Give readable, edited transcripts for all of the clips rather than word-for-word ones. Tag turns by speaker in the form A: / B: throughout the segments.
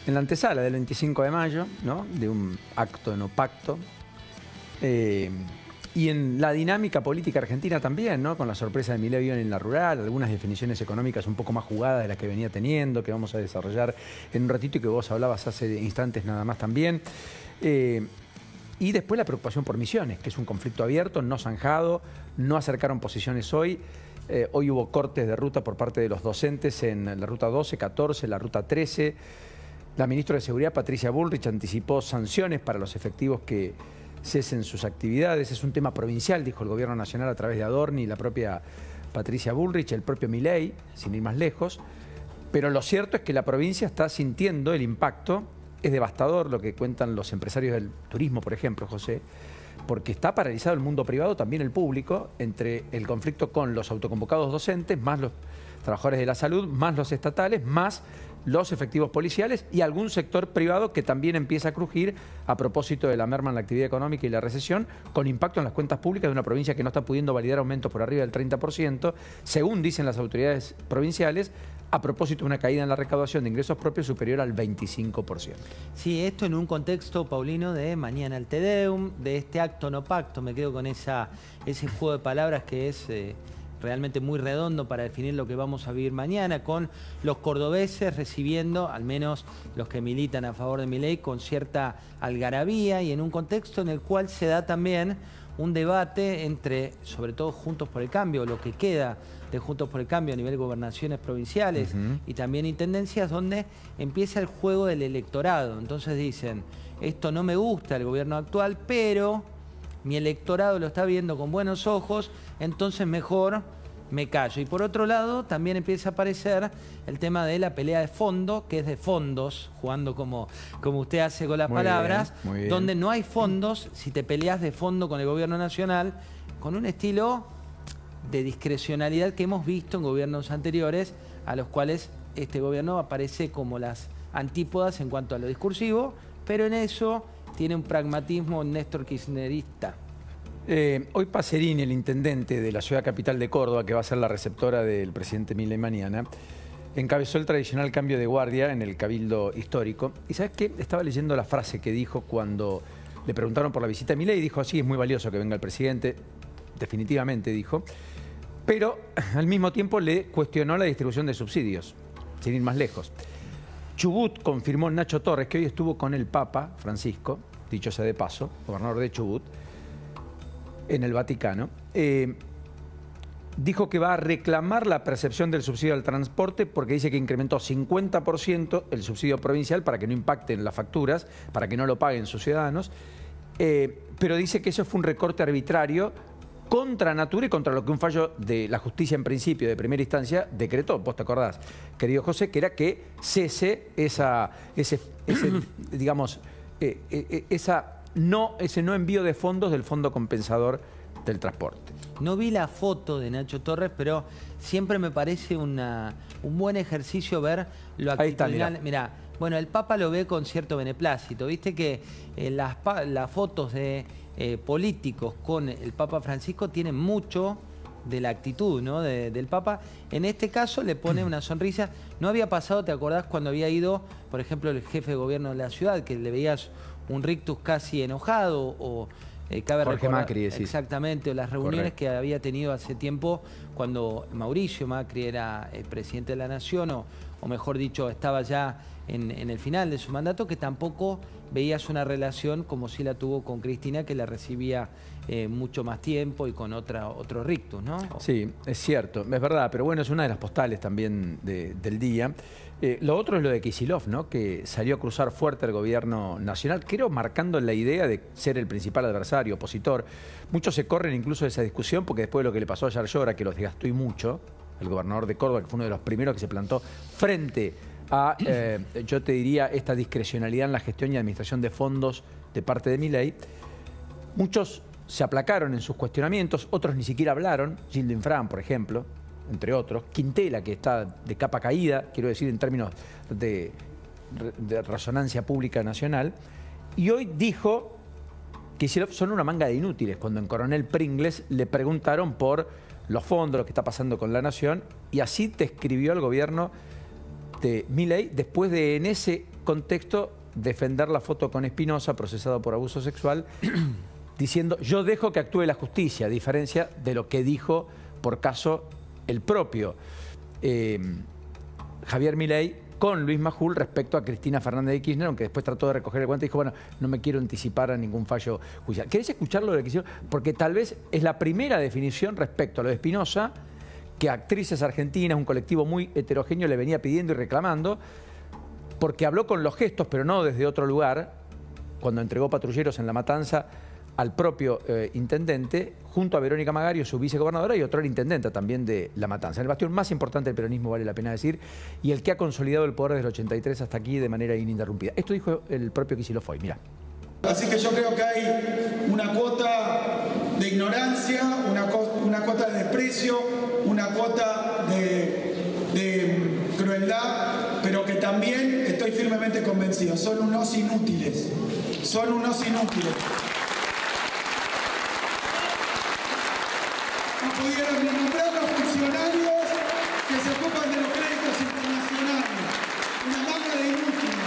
A: en la antesala del 25 de mayo, ¿no?, de un acto no pacto. Y en la dinámica política argentina también, ¿no?, con la sorpresa de Milei en la rural, algunas definiciones económicas un poco más jugadas de las que venía teniendo, que vamos a desarrollar en un ratito y que vos hablabas hace instantes nada más también. Y después la preocupación por Misiones, que es un conflicto abierto, no zanjado, no acercaron posiciones hoy. Hoy hubo cortes de ruta por parte de los docentes en la ruta 12, 14, la ruta 13. La ministra de Seguridad, Patricia Bullrich, anticipó sanciones para los efectivos que cesen sus actividades. Es un tema provincial, dijo el Gobierno Nacional a través de Adorni y la propia Patricia Bullrich, el propio Milei, sin ir más lejos. Pero lo cierto es que la provincia está sintiendo el impacto. Es devastador lo que cuentan los empresarios del turismo, por ejemplo, José, porque está paralizado el mundo privado, también el público, entre el conflicto con los autoconvocados docentes, más los trabajadores de la salud, más los estatales, más los efectivos policiales y algún sector privado que también empieza a crujir a propósito de la merma en la actividad económica y la recesión, con impacto en las cuentas públicas de una provincia que no está pudiendo validar aumentos por arriba del 30%, según dicen las autoridades provinciales, a propósito de una caída en la recaudación de ingresos propios superior al 25%.
B: Sí, esto en un contexto, Paulino, de mañana el Te Deum, de este acto no pacto. Me quedo con ese juego de palabras que es realmente muy redondo para definir lo que vamos a vivir mañana, con los cordobeses recibiendo, al menos los que militan a favor de Milei, con cierta algarabía y en un contexto en el cual se da también un debate entre, sobre todo, Juntos por el Cambio, lo que queda de Juntos por el Cambio a nivel de gobernaciones provinciales y también intendencias, donde empieza el juego del electorado. Entonces dicen, esto no me gusta el gobierno actual, pero mi electorado lo está viendo con buenos ojos, entonces mejor me callo. Y por otro lado, también empieza a aparecer el tema de la pelea de fondo, que es de fondos, jugando como usted hace con las palabras, donde no hay fondos si te peleas de fondo con el gobierno nacional, con un estilo de discrecionalidad que hemos visto en gobiernos anteriores, a los cuales este gobierno aparece como las antípodas en cuanto a lo discursivo, pero en eso tiene un pragmatismo Néstor kirchnerista.
A: Hoy Pacerini, el intendente de la ciudad capital de Córdoba, que va a ser la receptora del presidente Milei mañana, encabezó el tradicional cambio de guardia en el Cabildo Histórico. ¿Y sabes qué? Estaba leyendo la frase que dijo cuando le preguntaron por la visita a Milei y dijo, sí, es muy valioso que venga el presidente, definitivamente dijo, pero al mismo tiempo le cuestionó la distribución de subsidios, sin ir más lejos. Chubut, confirmó Nacho Torres, que hoy estuvo con el Papa Francisco, dicho sea de paso, gobernador de Chubut, en el Vaticano, dijo que va a reclamar la percepción del subsidio al transporte porque dice que incrementó 50% el subsidio provincial para que no impacten las facturas, para que no lo paguen sus ciudadanos, pero dice que eso fue un recorte arbitrario contra natura y contra lo que un fallo de la justicia en principio de primera instancia decretó, vos te acordás, querido José, que era que cese ese no envío de fondos del Fondo Compensador del Transporte.
B: No vi la foto de Nacho Torres, pero siempre me parece un buen ejercicio ver lo actitudinal. Mirá, bueno, el Papa lo ve con cierto beneplácito. Viste que las fotos de políticos con el Papa Francisco tienen mucho de la actitud, ¿no?, del Papa. En este caso le pone una sonrisa. No había pasado, ¿te acordás cuando había ido, por ejemplo, el jefe de gobierno de la ciudad, que le veías un rictus casi enojado, o cabe
A: Jorge
B: recordar,
A: Macri, decís.
B: Exactamente, o las reuniones que había tenido hace tiempo cuando Mauricio Macri era presidente de la Nación, o mejor dicho, estaba ya en el final de su mandato, que tampoco veías una relación como si la tuvo con Cristina, que la recibía mucho más tiempo y con otro rictus, ¿no?
A: Sí, es cierto, es verdad, pero bueno, es una de las postales también del día. Lo otro es lo de Kicillof, ¿no?, que salió a cruzar fuerte el gobierno nacional, creo marcando la idea de ser el principal adversario, opositor. Muchos se corren incluso de esa discusión porque después de lo que le pasó a Yarlora, que los desgastó y mucho, el gobernador de Córdoba, que fue uno de los primeros que se plantó frente a, yo te diría, esta discrecionalidad en la gestión y administración de fondos de parte de Milei, muchos se aplacaron en sus cuestionamientos, otros ni siquiera hablaron, Gildo Infran, por ejemplo, entre otros, Quintela, que está de capa caída, quiero decir en términos de resonancia pública nacional, y hoy dijo que son una manga de inútiles, cuando en Coronel Pringles le preguntaron por los fondos, lo que está pasando con la Nación, y así describió al gobierno de Milei, después de en ese contexto defender la foto con Espinosa, procesado por abuso sexual, diciendo yo dejo que actúe la justicia, a diferencia de lo que dijo por caso el propio Javier Milei con Luis Majul respecto a Cristina Fernández de Kirchner, aunque después trató de recoger el guante y dijo, bueno, no me quiero anticipar a ningún fallo judicial. ¿Querés escucharlo de que hicieron? Porque tal vez es la primera definición respecto a lo de Espinosa que actrices argentinas, un colectivo muy heterogéneo, le venía pidiendo y reclamando, porque habló con los gestos, pero no desde otro lugar, cuando entregó patrulleros en La Matanza al propio intendente, junto a Verónica Magario, su vicegobernadora, y otra intendenta también de La Matanza. El bastión más importante del peronismo, vale la pena decir, y el que ha consolidado el poder desde el 83 hasta aquí de manera ininterrumpida. Esto dijo el propio Kicillof hoy, mirá.
C: Así que yo creo que hay una cuota de ignorancia, una cuota de desprecio, una cuota de crueldad, pero que también estoy firmemente convencido, son unos inútiles, son unos inútiles. No pudieron ni nombrar los funcionarios que se ocupan de los créditos internacionales, una manga de inútiles,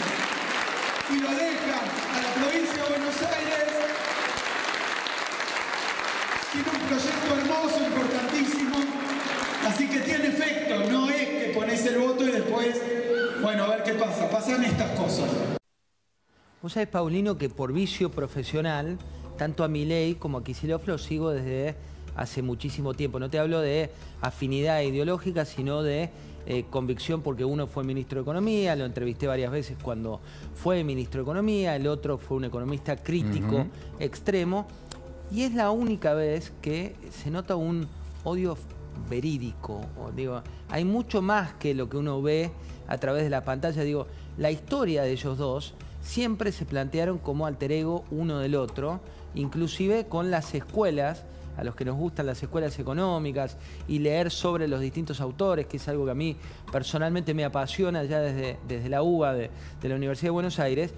C: y lo dejan a la provincia de Buenos Aires sin un proyecto hermoso, importantísimo, así que tiene efecto, no es que pones el voto y después, bueno, a ver qué pasa, pasan estas cosas.
B: Vos sabés, Paulino, que por vicio profesional, tanto a Milei como a Kicillof lo sigo desde hace muchísimo tiempo. No te hablo de afinidad ideológica, sino de convicción, porque uno fue ministro de Economía, lo entrevisté varias veces cuando fue ministro de Economía, el otro fue un economista crítico extremo, y es la única vez que se nota un odio verídico. Digo, hay mucho más que lo que uno ve a través de la pantalla. Digo, la historia de ellos dos siempre se plantearon como alter ego uno del otro, inclusive con las escuelas, a los que nos gustan las escuelas económicas y leer sobre los distintos autores, que es algo que a mí personalmente me apasiona ya desde la UBA de la Universidad de Buenos Aires.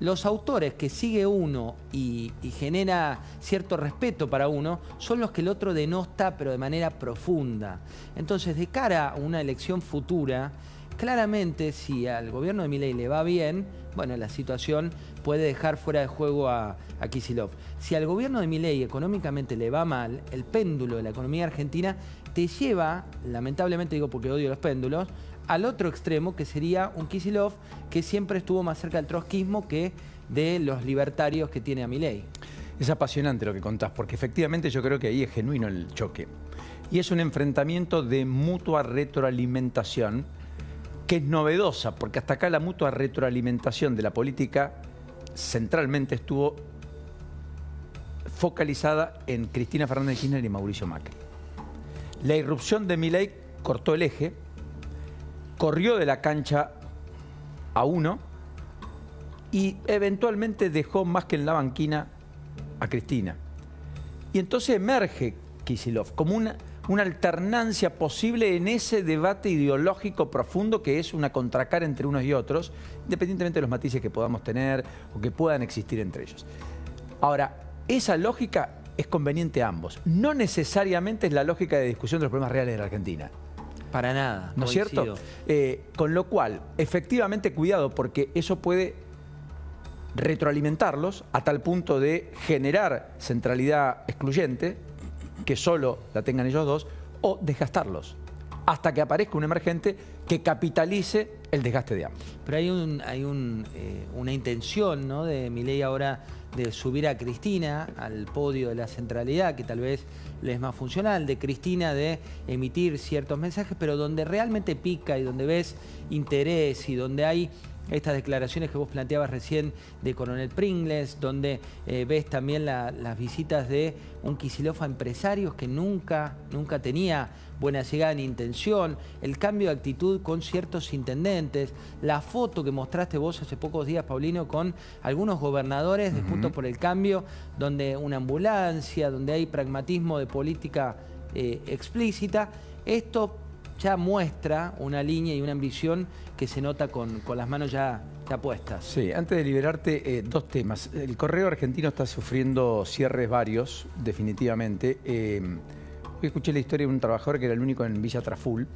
B: Los autores que sigue uno y genera cierto respeto para uno son los que el otro denota, pero de manera profunda. Entonces, de cara a una elección futura, claramente si al gobierno de Milei le va bien, bueno, la situación puede dejar fuera de juego a Kicillof. Si al gobierno de Milei económicamente le va mal, el péndulo de la economía argentina te lleva, lamentablemente digo porque odio los péndulos, al otro extremo, que sería un Kicillof que siempre estuvo más cerca del trotskismo que de los libertarios que tiene a Milei.
A: Es apasionante lo que contás, porque efectivamente yo creo que ahí es genuino el choque. Y es un enfrentamiento de mutua retroalimentación que es novedosa, porque hasta acá la mutua retroalimentación de la política centralmente estuvo focalizada en Cristina Fernández de Kirchner y Mauricio Macri. La irrupción de Milei cortó el eje, corrió de la cancha a uno y eventualmente dejó más que en la banquina a Cristina. Y entonces emerge Kicillof como una alternancia posible en ese debate ideológico profundo que es una contracara entre unos y otros, independientemente de los matices que podamos tener o que puedan existir entre ellos. Ahora, esa lógica es conveniente a ambos. No necesariamente es la lógica de discusión de los problemas reales de la Argentina.
B: Para nada.
A: ¿No es cierto? Con lo cual, efectivamente, cuidado, porque eso puede retroalimentarlos a tal punto de generar centralidad excluyente, que solo la tengan ellos dos, o desgastarlos, hasta que aparezca un emergente que capitalice el desgaste de ambos.
B: Pero hay una intención, ¿no?, de Milei ahora de subir a Cristina al podio de la centralidad, que tal vez le es más funcional, de Cristina de emitir ciertos mensajes, pero donde realmente pica y donde ves interés y donde hay estas declaraciones que vos planteabas recién de Coronel Pringles, donde ves también las visitas de un Kicillof a empresarios que nunca tenía buena llegada ni intención, el cambio de actitud con ciertos intendentes, la foto que mostraste vos hace pocos días, Paulino, con algunos gobernadores de Juntos por el Cambio, donde una ambulancia, donde hay pragmatismo de política explícita. Esto ya muestra una línea y una ambición que se nota con las manos ya puestas.
A: Sí, antes de liberarte, dos temas. El correo argentino está sufriendo cierres varios, definitivamente. Hoy escuché la historia de un trabajador que era el único en Villa Traful,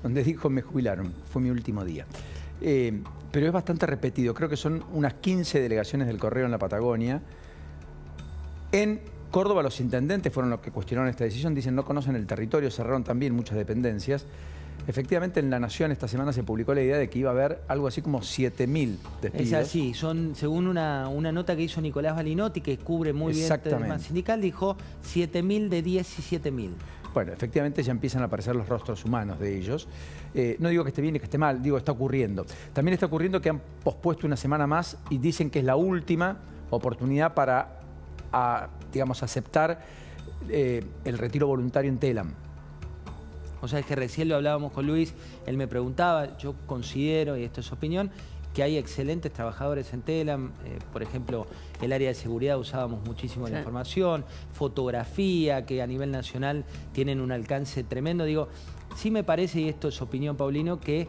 A: donde dijo, me jubilaron, fue mi último día. pero es bastante repetido. Creo que son unas 15 delegaciones del Correo en la Patagonia. En Córdoba los intendentes fueron los que cuestionaron esta decisión, dicen no conocen el territorio, cerraron también muchas dependencias. Efectivamente, en La Nación esta semana se publicó la idea de que iba a haber algo así como 7.000 despidos.
B: Es así, son, según una nota que hizo Nicolás Balinotti, que cubre muy bien el tema sindical, dijo 7.000 de 17.000.
A: Bueno, efectivamente ya empiezan a aparecer los rostros humanos de ellos. No digo que esté bien ni que esté mal, digo, está ocurriendo. También está ocurriendo que han pospuesto una semana más y dicen que es la última oportunidad para, digamos, aceptar el retiro voluntario en Telam.
B: O sea, es que recién lo hablábamos con Luis, él me preguntaba, yo considero, y esto es su opinión, que hay excelentes trabajadores en Telam, por ejemplo, el área de seguridad usábamos muchísimo la información, fotografía, que a nivel nacional tienen un alcance tremendo. Digo, sí me parece, y esto es opinión, Paulino, que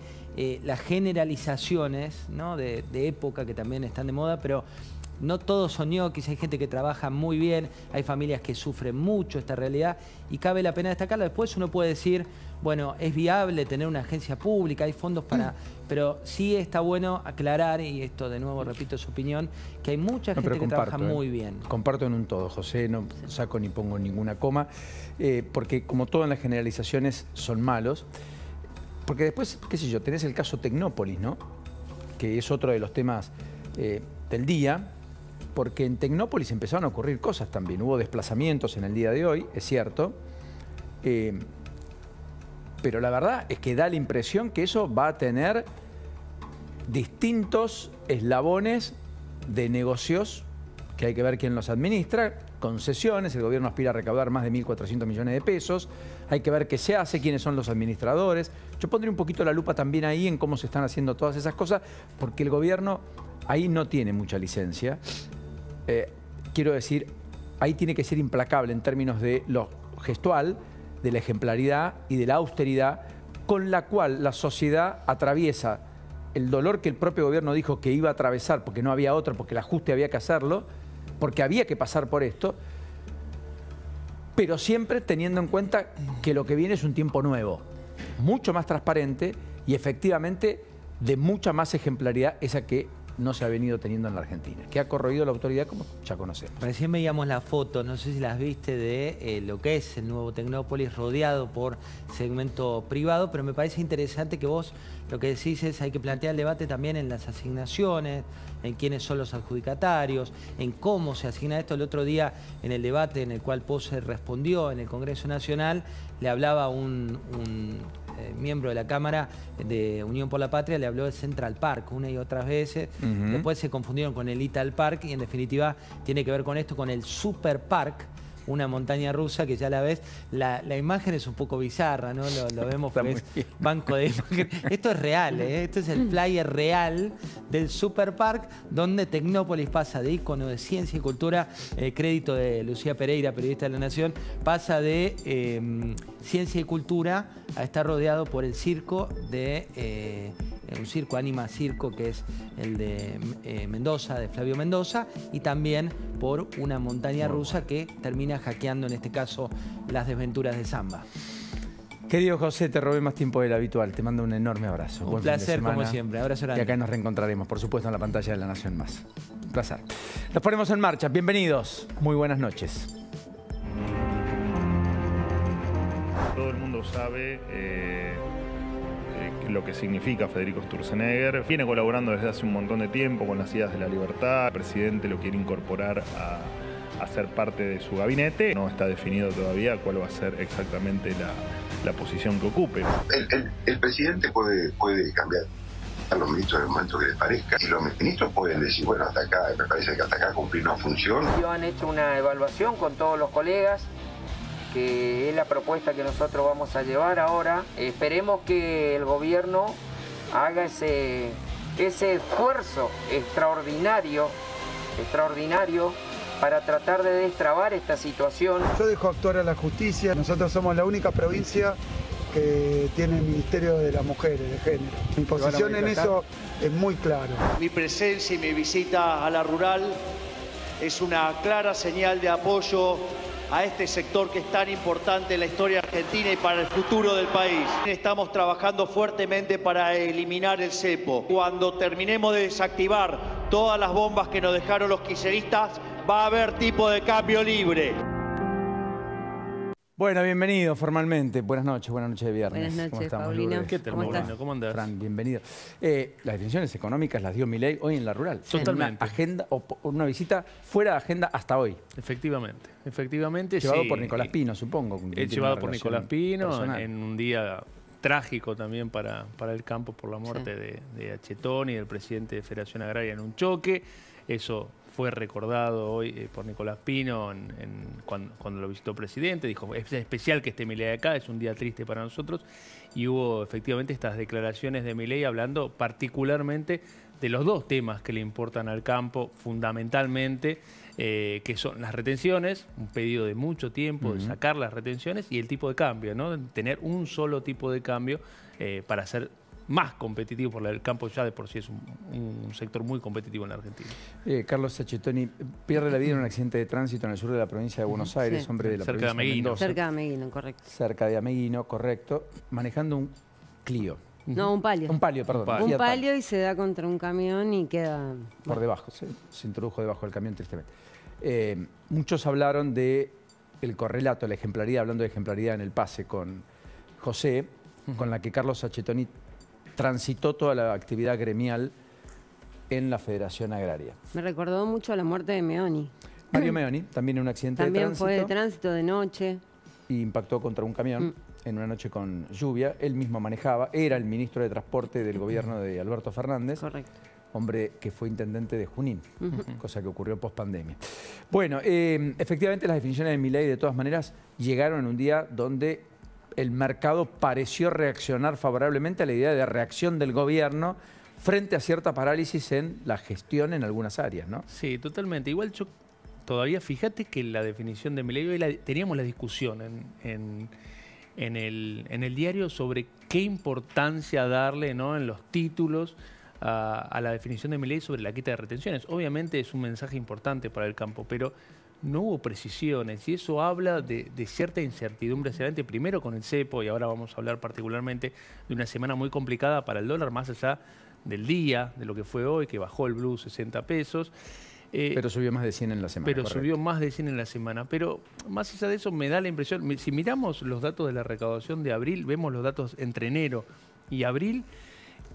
B: las generalizaciones, ¿no?, de época que también están de moda, pero no todos son ñoquis, hay gente que trabaja muy bien, hay familias que sufren mucho esta realidad y cabe la pena destacarla. Después uno puede decir, bueno, es viable tener una agencia pública, hay fondos para... Pero sí está bueno aclarar, y esto de nuevo repito su opinión, que hay mucha gente que trabaja muy bien.
A: Comparto en un todo, José, no saco ni pongo ninguna coma, porque como todas las generalizaciones son malos, porque después, qué sé yo, tenés el caso Tecnópolis, ¿no?, que es otro de los temas del día, porque en Tecnópolis empezaron a ocurrir cosas también. Hubo desplazamientos en el día de hoy, es cierto, pero la verdad es que da la impresión que eso va a tener distintos eslabones de negocios que hay que ver quién los administra, concesiones, el gobierno aspira a recaudar más de 1.400 millones de pesos, hay que ver qué se hace, quiénes son los administradores. Yo pondría un poquito la lupa también ahí en cómo se están haciendo todas esas cosas, porque el gobierno ahí no tiene mucha licencia. Quiero decir, ahí tiene que ser implacable en términos de lo gestual, de la ejemplaridad y de la austeridad con la cual la sociedad atraviesa el dolor que el propio gobierno dijo que iba a atravesar porque no había otro, porque el ajuste había que hacerlo, porque había que pasar por esto, pero siempre teniendo en cuenta que lo que viene es un tiempo nuevo, mucho más transparente y efectivamente de mucha más ejemplaridad, esa que no se ha venido teniendo en la Argentina, que ha corroído la autoridad como ya conocemos.
B: Recién veíamos las fotos, no sé si las viste, de lo que es el nuevo Tecnópolis rodeado por segmento privado, pero me parece interesante que vos lo que decís es hay que plantear el debate también en las asignaciones, en quiénes son los adjudicatarios, en cómo se asigna esto. El otro día en el debate en el cual Pose respondió en el Congreso Nacional, le hablaba un miembro de la Cámara de Unión por la Patria, le habló de Central Park una y otras veces. Después se confundieron con el Ital Park y en definitiva tiene que ver con esto, con el Super Park, una montaña rusa que ya la ves. La imagen es un poco bizarra, ¿no? Lo vemos porque es banco de imagen. Esto es real, ¿eh? Esto es el flyer real del Super Park, donde Tecnópolis pasa de ícono de ciencia y cultura, crédito de Lucía Pereira, periodista de La Nación, pasa de ciencia y cultura a estar rodeado por el circo de... un circo, Anima Circo, que es el de Mendoza, de Flavio Mendoza, y también por una montaña rusa que termina hackeando, en este caso, las desventuras de Samba.
A: Querido José, te robé más tiempo del habitual. Te mando un enorme abrazo.
B: Un placer, como siempre. Abrazo grande.
A: Y acá nos reencontraremos, por supuesto, en la pantalla de La Nación Más. Un placer. Nos ponemos en marcha. Bienvenidos. Muy buenas noches.
D: Todo el mundo sabe lo que significa Federico Sturzenegger. Viene colaborando desde hace un montón de tiempo con las ideas de la libertad. El presidente lo quiere incorporar a ser parte de su gabinete. No está definido todavía cuál va a ser exactamente la posición que ocupe.
E: El presidente puede cambiar a los ministros en el momento que les parezca, y los ministros pueden decir, bueno, hasta acá, me parece que hasta acá cumplir una función.
F: Han hecho una evaluación con todos los colegas, que es la propuesta que nosotros vamos a llevar ahora. Esperemos que el gobierno haga ese esfuerzo extraordinario para tratar de destrabar esta situación.
C: Yo dejo actuar a la justicia. Nosotros somos la única provincia que tiene el Ministerio de las Mujeres, de Género. Mi posición en eso es muy clara.
G: Mi presencia y mi visita a la rural es una clara señal de apoyo a este sector que es tan importante en la historia argentina y para el futuro del país. Estamos trabajando fuertemente para eliminar el cepo. Cuando terminemos de desactivar todas las bombas que nos dejaron los kirchneristas, va a haber tipo de cambio libre.
A: Bueno, bienvenido formalmente. Buenas noches de viernes.
H: Buenas noches,
A: ¿Cómo estamos,
H: Paulino?
A: Lourdes?
I: ¿Qué tal, Paulino? ¿Cómo andás?
A: Fran, bienvenido. Las definiciones económicas las dio Milei hoy en La Rural.
I: Totalmente.
A: Una agenda o una visita fuera de agenda hasta hoy.
I: Efectivamente,
A: Llevado
I: sí.
A: por Nicolás Pino, supongo.
I: Llevado por Nicolás Pino,
A: personal.
I: en un día trágico también para el campo por la muerte de Achetoni, del presidente de Federación Agraria en un choque. Eso fue recordado hoy por Nicolás Pino cuando lo visitó el presidente. Dijo, es especial que esté Milei acá, es un día triste para nosotros. Y hubo efectivamente estas declaraciones de Milei hablando particularmente de los dos temas que le importan al campo fundamentalmente, que son las retenciones, un pedido de mucho tiempo de sacar las retenciones, y el tipo de cambio, ¿no? De tener un solo tipo de cambio para ser más competitivo, porque el campo ya de por sí es un sector muy competitivo en la Argentina.
A: Carlos Achetoni pierde la vida en un accidente de tránsito en el sur de la provincia de Buenos Aires,
H: Sí.
A: hombre de la
I: Cerca de
A: provincia de Mendoza.
H: Cerca de Ameguino, correcto.
A: Cerca de Ameguino, correcto, manejando un Clio.
H: No, un palio.
A: Un Palio, perdón.
I: Palio.
H: Un
A: Fiat
H: palio y se da contra un camión y queda...
A: Por debajo, se introdujo debajo del camión tristemente. Muchos hablaron de el correlato, la ejemplaridad, hablando de ejemplaridad en el pase con José, con la que Carlos Achetoni transitó toda la actividad gremial en la Federación Agraria.
H: Me recordó mucho a la muerte de Meoni.
A: Mario Meoni, también en un accidente de
H: También
A: tránsito.
H: fue de tránsito de noche.
A: Y impactó contra un camión en una noche con lluvia. Él mismo manejaba, era el ministro de Transporte del gobierno de Alberto Fernández.
H: Correcto.
A: Hombre que fue intendente de Junín, cosa que ocurrió post-pandemia. Bueno, efectivamente las definiciones de Milei de todas maneras llegaron en un día donde el mercado pareció reaccionar favorablemente a la idea de reacción del gobierno frente a cierta parálisis en la gestión en algunas áreas, ¿no?
I: Sí, totalmente. Igual yo todavía, fíjate que la definición de Milei, hoy teníamos la discusión en el diario sobre qué importancia darle, ¿no?, en los títulos a la definición de Milei sobre la quita de retenciones. Obviamente es un mensaje importante para el campo, pero no hubo precisiones y eso habla de cierta incertidumbre hacia adelante, primero con el cepo, y ahora vamos a hablar particularmente de una semana muy complicada para el dólar, más allá del día, de lo que fue hoy, que bajó el blue 60 pesos.
A: Pero subió más de 100 en la semana.
I: Pero
A: correcto.
I: subió más de 100 en la semana. Pero más allá de eso me da la impresión, si miramos los datos de la recaudación de abril, vemos los datos entre enero y abril,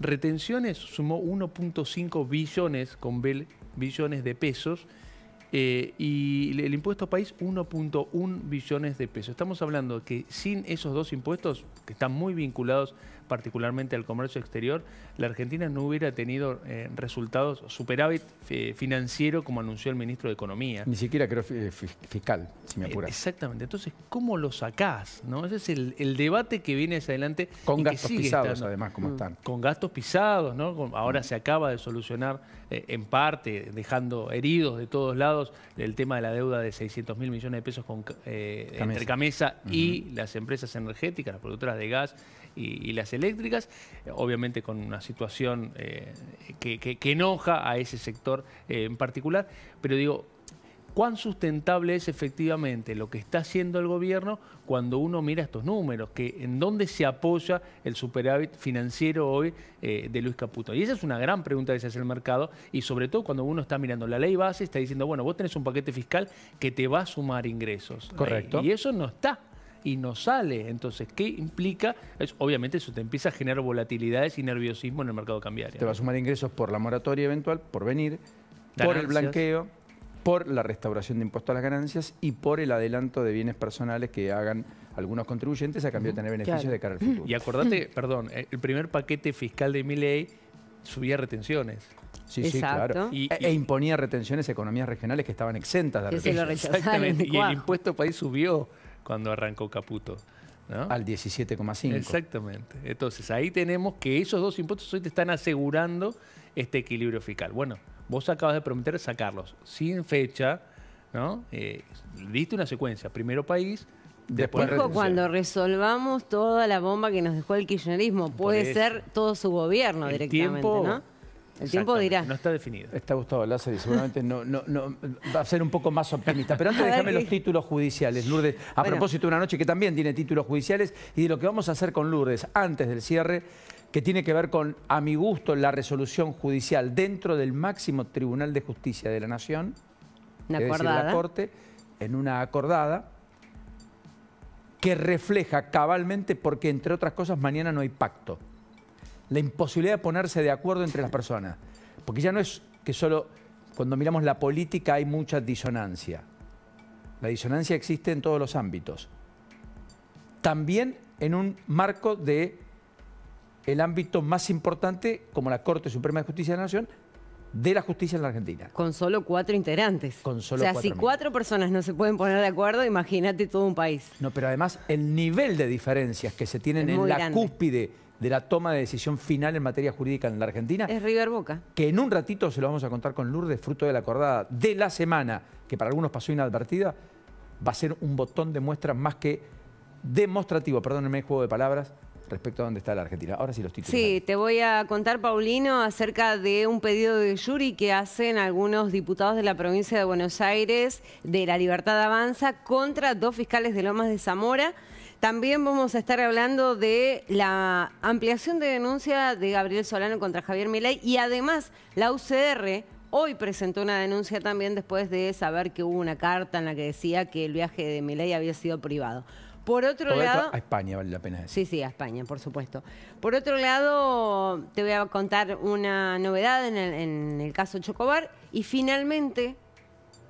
I: retenciones sumó 1.5 billones billones de pesos, y el impuesto país 1.1 billones de pesos. Estamos hablando de que sin esos dos impuestos, que están muy vinculados particularmente al comercio exterior, la Argentina no hubiera tenido resultados, superávit financiero, como anunció el ministro de Economía.
A: Ni siquiera creo fiscal, si me apuras.
I: Exactamente. Entonces, ¿cómo lo sacás, ¿no? Ese es el debate que viene hacia adelante.
A: Con
I: y que
A: gastos
I: sigue
A: pisados,
I: estando.
A: además, como están.
I: Con gastos pisados, ¿no? Ahora se acaba de solucionar en parte, dejando heridos de todos lados, el tema de la deuda de 600.000 millones de pesos entre Camesa y las empresas energéticas, las productoras de gas y las eléctricas, obviamente con una situación que enoja a ese sector en particular, pero digo, ¿cuán sustentable es efectivamente lo que está haciendo el gobierno cuando uno mira estos números? ¿En dónde se apoya el superávit financiero hoy de Luis Caputo? Y esa es una gran pregunta que se hace el mercado, y sobre todo cuando uno está mirando la ley base, está diciendo, bueno, vos tenés un paquete fiscal que te va a sumar ingresos.
A: Correcto.
I: Y eso no está. Y no sale. Entonces, ¿qué implica? Obviamente eso te empieza a generar volatilidades y nerviosismo en el mercado cambiario.
A: Te va a sumar ingresos por la moratoria eventual, por venir, por el blanqueo, por la restauración de impuestos a las ganancias y por el adelanto de bienes personales que hagan algunos contribuyentes a cambio de tener beneficios de cara al futuro.
I: Y acordate, perdón, el primer paquete fiscal de Milei subía retenciones.
A: Sí, sí, claro. E imponía retenciones a economías regionales que estaban exentas de retenciones.
I: Exactamente. Y el impuesto país subió cuando arrancó Caputo, ¿no?
A: Al 17,5.
I: Exactamente. Entonces ahí tenemos que esos dos impuestos hoy te están asegurando este equilibrio fiscal. Bueno, vos acabas de prometer sacarlos sin fecha, ¿no? Diste una secuencia. Primero país, después retención.
H: Cuando resolvamos toda la bomba que nos dejó el kirchnerismo, puede ser todo su gobierno directamente, ¿no? El tiempo dirá.
I: No está definido.
A: Está Gustavo Lázaro y seguramente no va a ser un poco más optimista. Pero antes déjame los títulos judiciales, Lourdes. A propósito de una noche que también tiene títulos judiciales y de lo que vamos a hacer con Lourdes antes del cierre, que tiene que ver con, a mi gusto, la resolución judicial dentro del máximo Tribunal de Justicia de la Nación,
H: Una
A: es decir,
H: acordada.
A: la Corte, en una acordada que refleja cabalmente porque, entre otras cosas, mañana no hay pacto. La imposibilidad de ponerse de acuerdo entre las personas. Porque ya no es que solo cuando miramos la política hay mucha disonancia. La disonancia existe en todos los ámbitos. También en un marco de el ámbito más importante, como la Corte Suprema de Justicia de la Nación, de la justicia en la Argentina.
H: Con solo 4 integrantes.
A: Con solo
H: o sea,
A: 4
H: si
A: miembros.
H: 4 personas no se pueden poner de acuerdo, imagínate todo un país.
A: No, pero además el nivel de diferencias que se tienen
H: Es
A: en
H: muy
A: la
H: grande.
A: cúspide de la toma de decisión final en materia jurídica en la Argentina,
H: Es River Boca.
A: que en un ratito se lo vamos a contar con Lourdes, fruto de la acordada de la semana, que para algunos pasó inadvertida, va a ser un botón de muestra más que demostrativo, perdónenme el juego de palabras, respecto a dónde está la Argentina. Ahora sí los títulos.
H: Sí, te voy a contar, Paulino, acerca de un pedido de jury que hacen algunos diputados de la provincia de Buenos Aires de La Libertad Avanza contra 2 fiscales de Lomas de Zamora. También vamos a estar hablando de la ampliación de denuncia de Gabriel Solano contra Javier Milei y además la UCR hoy presentó una denuncia también después de saber que hubo una carta en la que decía que el viaje de Milei había sido privado. Por otro lado...
A: A España vale la pena decir.
H: Sí, a España, por supuesto. Por otro lado, te voy a contar una novedad en el caso Chocobar y finalmente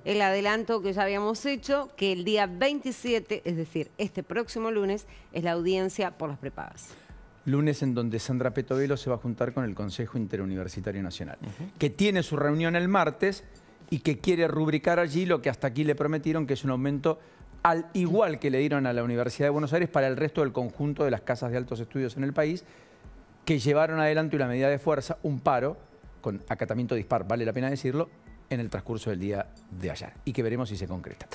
H: el adelanto que ya habíamos hecho, que el día 27, es decir, este próximo lunes, es la audiencia por las prepagas.
A: Lunes en donde Sandra Petovelo se va a juntar con el Consejo Interuniversitario Nacional, que tiene su reunión el martes y que quiere rubricar allí lo que hasta aquí le prometieron, que es un aumento al igual que le dieron a la Universidad de Buenos Aires para el resto del conjunto de las casas de altos estudios en el país, que llevaron adelante una medida de fuerza, un paro, con acatamiento dispar, vale la pena decirlo, en el transcurso del día de ayer, y que veremos si se concreta.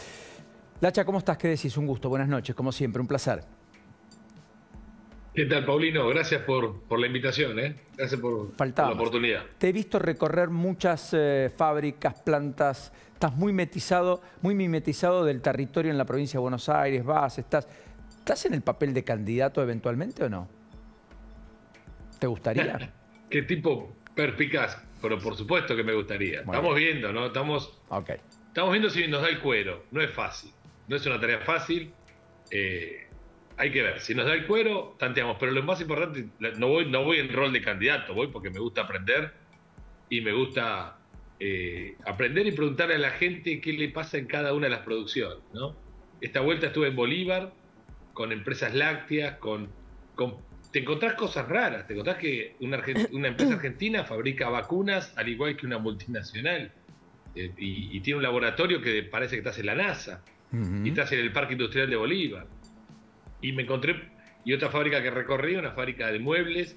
A: Lacha, ¿cómo estás? ¿Qué decís? Un gusto, buenas noches, como siempre, un placer.
J: ¿Qué tal, Paulino? Gracias por la invitación, ¿eh? Gracias por la oportunidad.
A: Te he visto recorrer muchas fábricas, plantas. Estás muy mimetizado del territorio en la provincia de Buenos Aires. ¿Estás en el papel de candidato eventualmente o no? ¿Te gustaría?
J: Qué tipo perspicaz, pero por supuesto que me gustaría. Estamos viendo, ¿no? Estamos viendo si nos da el cuero. No es fácil. No es una tarea fácil. Hay que ver, si nos da el cuero, tanteamos, pero lo más importante, no voy en rol de candidato, voy porque me gusta aprender y me gusta aprender y preguntarle a la gente qué le pasa en cada una de las producciones, ¿no? Esta vuelta estuve en Bolívar, con empresas lácteas, te encontrás cosas raras, te encontrás que una empresa argentina fabrica vacunas al igual que una multinacional y tiene un laboratorio que parece que estás en la NASA y estás en el Parque Industrial de Bolívar. Y me encontré, y otra fábrica que recorrí, una fábrica de muebles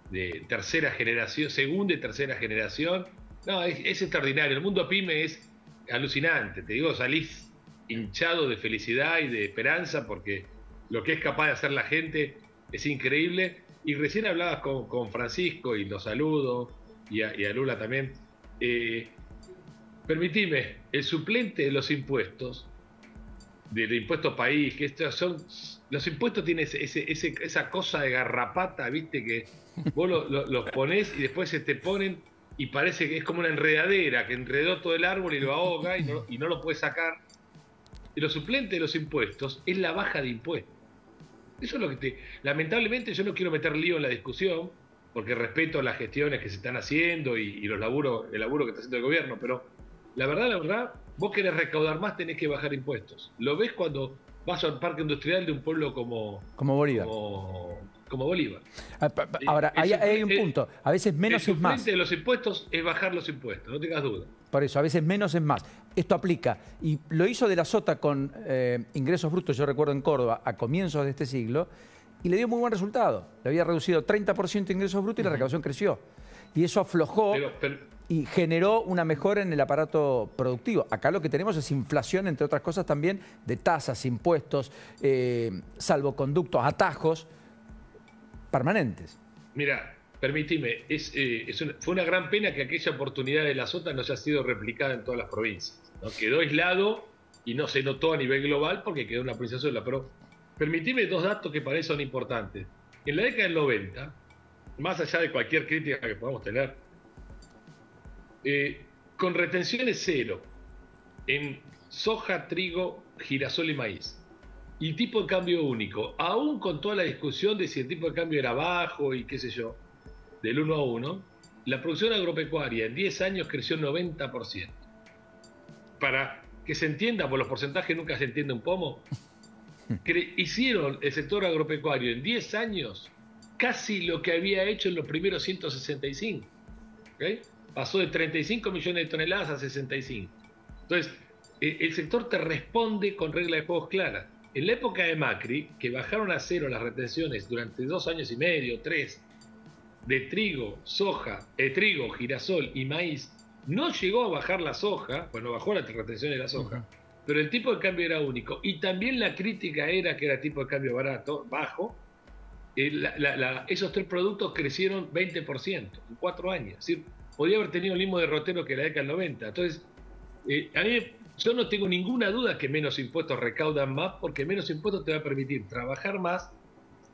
J: de tercera generación, segunda y tercera generación. No, es extraordinario. El mundo pyme es alucinante. Te digo, salís hinchado de felicidad y de esperanza porque lo que es capaz de hacer la gente es increíble. Y recién hablabas con Francisco y lo saludo, y a Lula también. Permitime, el suplente de los impuestos, del impuesto país, que estos son... Los impuestos tienen esa cosa de garrapata, ¿viste? Que vos los ponés y después se te ponen y parece que es como una enredadera que enredó todo el árbol y lo ahoga y no lo puede sacar. Y lo suplente de los impuestos es la baja de impuestos. Eso es lo que lamentablemente yo no quiero meter lío en la discusión porque respeto las gestiones que se están haciendo y el laburo que está haciendo el gobierno, pero la verdad, vos querés recaudar más, tenés que bajar impuestos. Lo ves cuando vas al parque industrial de un pueblo como Bolívar. Como Bolívar.
A: Ahora, hay un punto. A veces menos es más.
J: El suplente de los impuestos es bajar los impuestos, no tengas duda.
A: Por eso, a veces menos es más. Esto aplica. Y lo hizo De la Sota con ingresos brutos, yo recuerdo en Córdoba, a comienzos de este siglo, y le dio muy buen resultado. Le había reducido 30% de ingresos brutos y la recaudación creció. Y eso aflojó y generó una mejora en el aparato productivo. Acá lo que tenemos es inflación, entre otras cosas también, de tasas, impuestos, salvoconductos, atajos permanentes.
J: Mira, permitime, fue una gran pena que aquella oportunidad de la Sota no haya sido replicada en todas las provincias, ¿no? Quedó aislado y no se notó a nivel global porque quedó una provincia sola. Pero permitime dos datos que para eso son importantes. En la década del 90, más allá de cualquier crítica que podamos tener, con retenciones cero en soja, trigo, girasol y maíz, y tipo de cambio único, aún con toda la discusión de si el tipo de cambio era bajo y qué sé yo, del 1 a 1, la producción agropecuaria en 10 años creció 90%. Para que se entienda, por los porcentajes nunca se entiende un pomo, hicieron el sector agropecuario en 10 años casi lo que había hecho en los primeros 165. ¿Okay? Pasó de 35 millones de toneladas a 65. Entonces, el sector te responde con reglas de juegos claras. En la época de Macri, que bajaron a cero las retenciones durante 2 años y medio, 3, de trigo, trigo, girasol y maíz, no llegó a bajar la soja, bueno, bajó la retención de la soja, pero el tipo de cambio era único. Y también la crítica era que era tipo de cambio bajo. Esos 3 productos crecieron 20% en 4 años. Es decir, podía haber tenido el mismo derrotero que la década del 90. Entonces, a mí, yo no tengo ninguna duda que menos impuestos recaudan más, porque menos impuestos te va a permitir trabajar más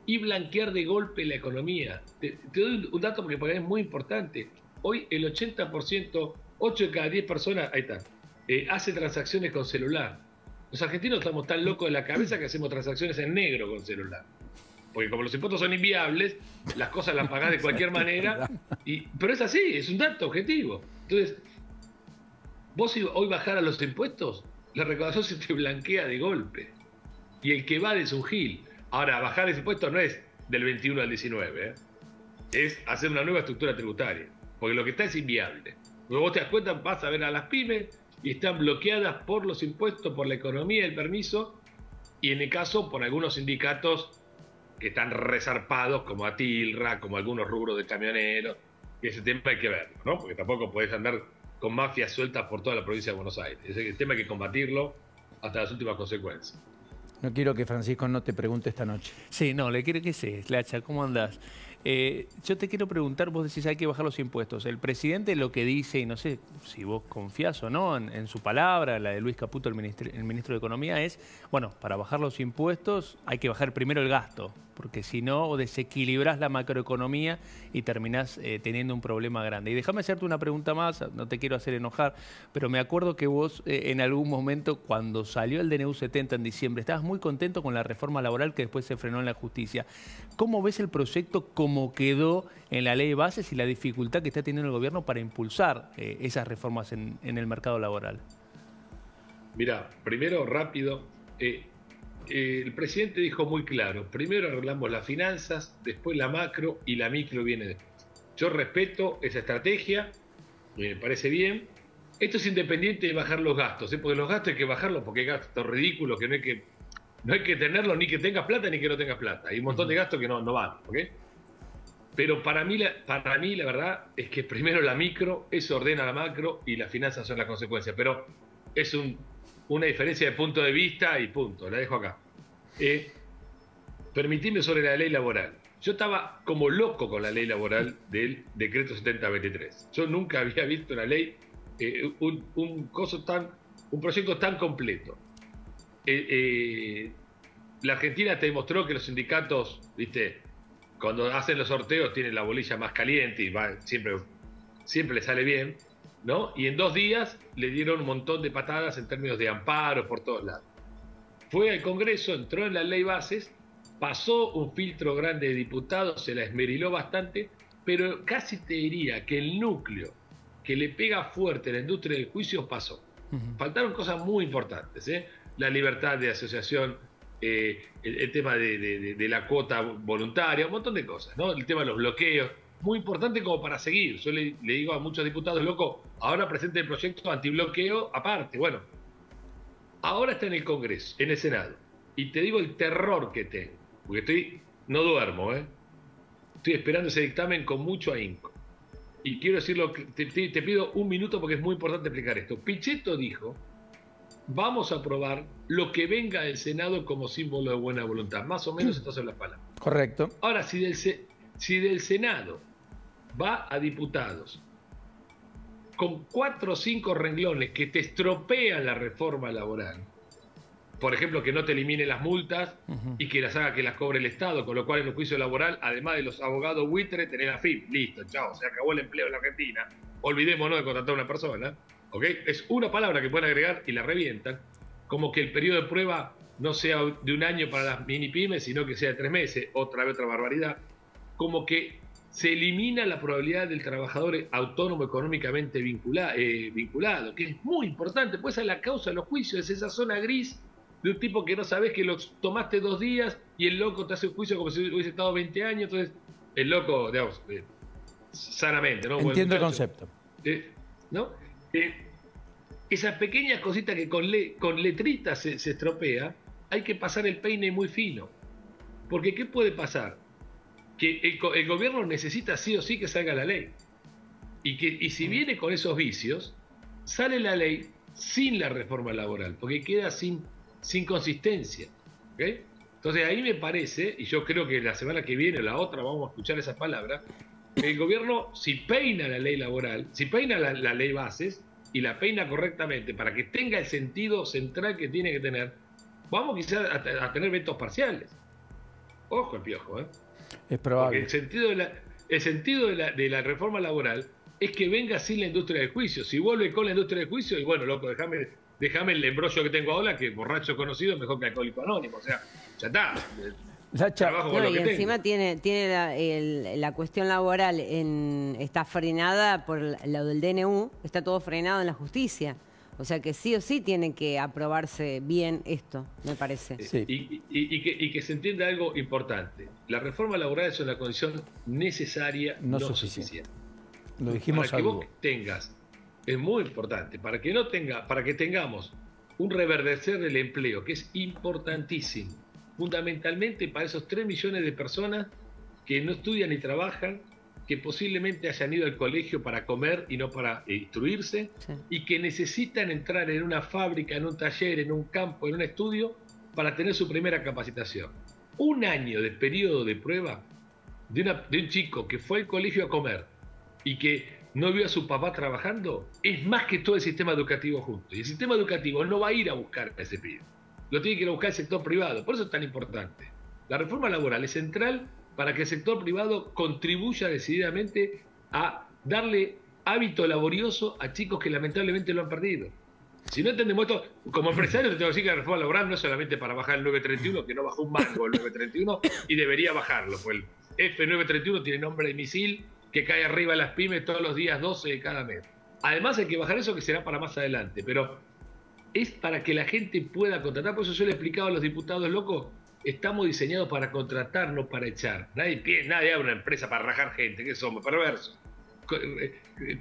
J: y blanquear de golpe la economía. Te doy un dato porque para mí es muy importante. Hoy el 80%, 8 de cada 10 personas, ahí está, hace transacciones con celular. Los argentinos estamos tan locos de la cabeza que hacemos transacciones en negro con celular. Porque como los impuestos son inviables, las cosas las pagás de cualquier manera. Pero es así, es un dato objetivo. Entonces, vos hoy bajar a los impuestos, la recaudación se te blanquea de golpe. Y el que va es un gil. Ahora, bajar ese impuesto no es del 21 al 19, es hacer una nueva estructura tributaria. Porque lo que está es inviable. Cuando vos te das cuenta, vas a ver a las pymes y están bloqueadas por los impuestos, por la economía, el permiso, y en el caso por algunos sindicatos que están resarpados, como Atilra, como algunos rubros de camioneros, y ese tema hay que verlo, ¿no? Porque tampoco podés andar con mafias sueltas por toda la provincia de Buenos Aires. Ese tema hay que combatirlo hasta las últimas consecuencias.
A: No quiero que Francisco no te pregunte esta noche.
I: Sí, no, le quiero que sé, Lacha, ¿cómo andás? Yo te quiero preguntar, vos decís hay que bajar los impuestos. El presidente lo que dice, y no sé si vos confiás o no en su palabra, la de Luis Caputo, el ministro de Economía, es, bueno, para bajar los impuestos hay que bajar primero el gasto, porque si no desequilibrás la macroeconomía y terminás teniendo un problema grande. Y déjame hacerte una pregunta más, no te quiero hacer enojar, pero me acuerdo que vos en algún momento, cuando salió el DNU 70 en diciembre, estabas muy contento con la reforma laboral que después se frenó en la justicia. ¿Cómo ves el proyecto como quedó en la ley de bases y la dificultad que está teniendo el gobierno para impulsar esas reformas en el mercado laboral?
J: Mirá, primero, rápido, el presidente dijo muy claro, primero arreglamos las finanzas, después la macro y la micro viene después. Yo respeto esa estrategia, me parece bien. Esto es independiente de bajar los gastos, porque los gastos hay que bajarlos porque hay gastos ridículos que no hay que tenerlos ni que tengas plata ni que no tengas plata. Hay un montón de gastos que no van, ¿ok? Pero para mí la verdad es que primero la micro, eso ordena la macro y las finanzas son las consecuencias. Pero es una diferencia de punto de vista y punto, la dejo acá. Permitidme sobre la ley laboral. Yo estaba como loco con la ley laboral del decreto 7023. Yo nunca había visto una ley, un proyecto tan completo. La Argentina te demostró que los sindicatos, viste, cuando hacen los sorteos tienen la bolilla más caliente y siempre le sale bien, ¿no? Y en 2 días le dieron un montón de patadas en términos de amparo por todos lados. Fue al Congreso, entró en la ley bases, pasó un filtro grande de diputados, se la esmeriló bastante, pero casi te diría que el núcleo que le pega fuerte a la industria del juicio pasó. Faltaron cosas muy importantes, la libertad de asociación, el tema de la cuota voluntaria, un montón de cosas, ¿no? El tema de los bloqueos, muy importante como para seguir. Yo le digo a muchos diputados, loco, ahora presente el proyecto antibloqueo aparte. Bueno, ahora está en el Congreso, en el Senado, y te digo el terror que tengo, porque no duermo, estoy esperando ese dictamen con mucho ahínco. Y quiero decirlo, te pido un minuto porque es muy importante explicar esto. Pichetto dijo: vamos a aprobar lo que venga del Senado como símbolo de buena voluntad. Más o menos estas son las palabras.
A: Correcto.
J: Ahora, si del Senado va a diputados con 4 o 5 renglones que te estropean la reforma laboral, por ejemplo, que no te elimine las multas y que las haga que las cobre el Estado, con lo cual en un juicio laboral, además de los abogados buitres, tenés la FIP, listo, chao, se acabó el empleo en la Argentina, olvidémonos de contratar a una persona, ¿ok? Es una palabra que pueden agregar y la revientan, como que el periodo de prueba no sea de 1 año para las mini pymes, sino que sea de 3 meses, otra barbaridad, como que se elimina la probabilidad del trabajador autónomo económicamente vinculado, que es muy importante, pues es la causa de los juicios, es esa zona gris de un tipo que no sabes que lo tomaste 2 días y el loco te hace un juicio como si hubiese estado 20 años, entonces el loco, digamos, sanamente, ¿no?
A: Entiendo el concepto.
J: ¿No? Esas pequeñas cositas que con letritas se estropea, hay que pasar el peine muy fino. Porque ¿qué puede pasar? Que el gobierno necesita sí o sí que salga la ley. Y si viene con esos vicios, sale la ley sin la reforma laboral, porque queda sin consistencia. ¿Okay? Entonces ahí me parece, y yo creo que la semana que viene o la otra vamos a escuchar esas palabras, que el gobierno, si peina la ley laboral, si peina la ley bases y la peina correctamente para que tenga el sentido central que tiene que tener, vamos quizás a tener vetos parciales. Ojo el piojo, ¿eh?
A: Es probable.
J: Porque el sentido de la reforma laboral es que venga sin la industria del juicio. Si vuelve con la industria del juicio, y bueno, loco, déjame el embrollo que tengo ahora, que borracho conocido es mejor que alcohólico anónimo. O sea, ya está.
H: No, y encima tiene la cuestión laboral está frenada por lo del DNU, está todo frenado en la justicia. O sea que sí o sí tiene que aprobarse bien esto, me parece.
A: Sí.
J: Y que se entienda algo importante. La reforma laboral es una condición necesaria, no suficiente.
A: Lo dijimos
J: para que vos tengas, es muy importante, para que tengamos un reverdecer del empleo, que es importantísimo, fundamentalmente para esos 3 millones de personas que no estudian ni trabajan, que posiblemente hayan ido al colegio para comer y no para instruirse, y que necesitan entrar en una fábrica, en un taller, en un campo, en un estudio, para tener su primera capacitación. 1 año de periodo de prueba de un chico que fue al colegio a comer y que no vio a su papá trabajando, es más que todo el sistema educativo junto. Y el sistema educativo no va a ir a buscar a ese pibe, lo tiene que ir a buscar el sector privado. Por eso es tan importante. La reforma laboral es central para que el sector privado contribuya decididamente a darle hábito laborioso a chicos que lamentablemente lo han perdido. Si no entendemos esto, como empresario te tengo que decir que la reforma laboral no es solamente para bajar el 931, que no bajó un mango el 931 y debería bajarlo, pues el F931 tiene nombre de misil que cae arriba de las pymes todos los días 12 de cada mes. Además hay que bajar eso, que será para más adelante, pero es para que la gente pueda contratar. Por eso yo le he explicado a los diputados locos, estamos diseñados para contratar, no para echar. Nadie abre una empresa para rajar gente, que somos perversos.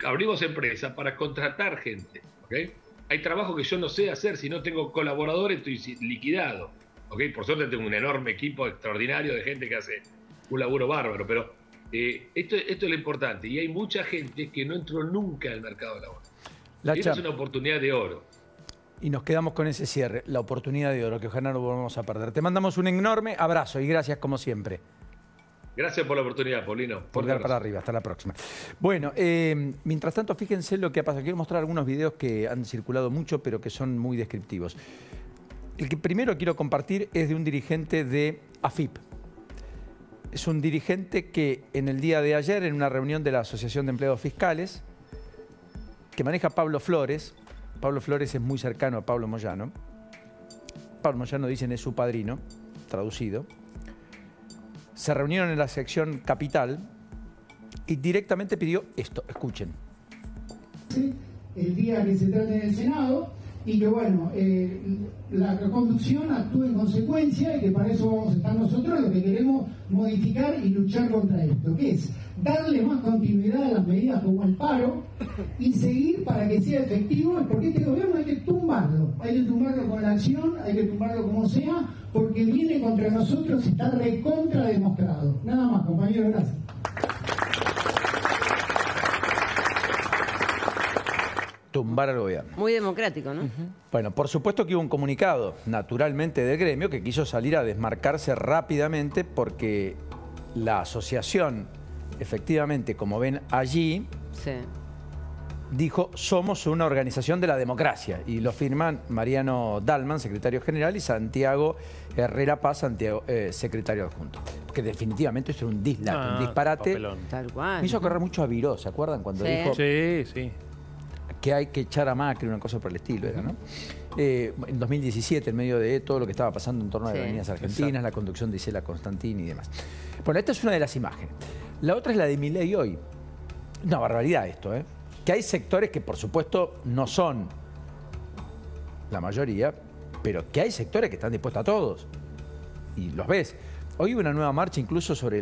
J: Abrimos empresas para contratar gente. ¿Okay? Hay trabajo que yo no sé hacer, si no tengo colaboradores estoy liquidado. ¿Okay? Por suerte tengo un enorme equipo extraordinario de gente que hace un laburo bárbaro, pero esto es lo importante. Y hay mucha gente que no entró nunca al mercado laboral. Esta es una oportunidad de oro.
A: Y nos quedamos con ese cierre, la oportunidad de oro, que ojalá no volvamos a perder. Te mandamos un enorme abrazo y gracias como siempre.
J: Gracias por la oportunidad, Paulino.
A: Pulgar para arriba, hasta la próxima. Bueno, mientras tanto, fíjense lo que ha pasado. Quiero mostrar algunos videos que han circulado mucho, pero que son muy descriptivos. El que primero quiero compartir es de un dirigente de AFIP. Es un dirigente que en el día de ayer, en una reunión de la Asociación de Empleados Fiscales, que maneja Pablo Flores. Pablo Flores es muy cercano a Pablo Moyano. Pablo Moyano, dicen, es su padrino, traducido. Se reunieron en la sección Capital y directamente pidió esto. Escuchen.
K: El día que se trate en el Senado y que, bueno, la conducción actúe en consecuencia y que para eso vamos a estar nosotros, lo que queremos modificar y luchar contra esto, que es darle más continuidad a las medidas como el paro y seguir para que sea efectivo, porque este gobierno hay que tumbarlo con la acción, hay que tumbarlo como sea, porque viene contra nosotros y está recontra demostrado. Nada más, compañeros, gracias.
A: Tumbar al gobierno.
H: Muy democrático, ¿no?
A: Bueno, por supuesto que hubo un comunicado, naturalmente, del gremio que quiso salir a desmarcarse rápidamente porque la asociación efectivamente, como ven allí,
H: Sí.
A: dijo, somos una organización de la democracia. Y lo firman Mariano Dalman, secretario general, y Santiago Herrera Paz, secretario adjunto. Porque definitivamente esto era un dislate, un disparate.
I: Papelón.
H: Tal cual.
A: Me hizo correr mucho a Viró, ¿se acuerdan? Cuando
H: Sí.
A: dijo
I: Sí.
A: que hay que echar a Macri, una cosa por el estilo, era, ¿no? En 2017, en medio de todo lo que estaba pasando en torno a las
H: Sí.
A: avenidas argentinas, la conducción de Isela Constantini y demás. Bueno, esta es una de las imágenes. La otra es la de Milei hoy. Una barbaridad esto, ¿eh? Que hay sectores que, por supuesto, no son la mayoría, pero que hay sectores que están dispuestos a todos. Y los ves. Hoy hubo una nueva marcha incluso sobre